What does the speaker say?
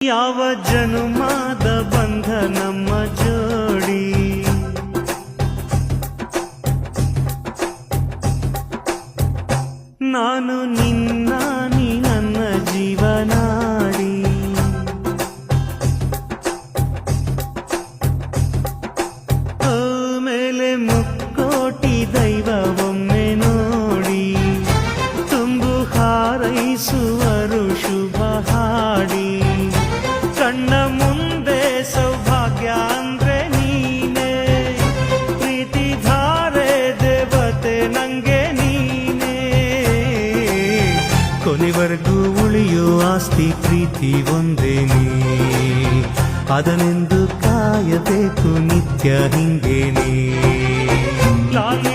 ಯಾವ ಜನುಮಾದ ಬಂಧ ನಮ್ಮ ಜೋಡಿ, ನಾನು ನಿನ್ನ ನೀ ನನ್ನ ಜೀವನಾಡಿ. ಮೇಲೆ ಮುಕ್ಕೋಟಿ ದೈವ ಒಮ್ಮೆ ನೋಡಿ, ತುಂಬು ಹಾರೈಸುವರು ಶುಭ ಹಾಡಿ. ಕಣ್ಣ ಮುಂದೆ ಸೌಭಾಗ್ಯ ಅಂದ್ರೆ ನೀನೆ, ಪ್ರೀತಿ ಧಾರೆ ದೇವತೆ ನಂಗೆ ನೀನೆ. ಕೊನೆವರೆಗೂ ಉಳಿಯೋ ಆಸ್ತಿ ಪ್ರೀತಿ ಒಂದೇನೇ, ಅದನೆಂದು ಕಾಯಬೇಕು ನಿತ್ಯ ಹಿಂಗೇನೆ. ಲಾಲಿ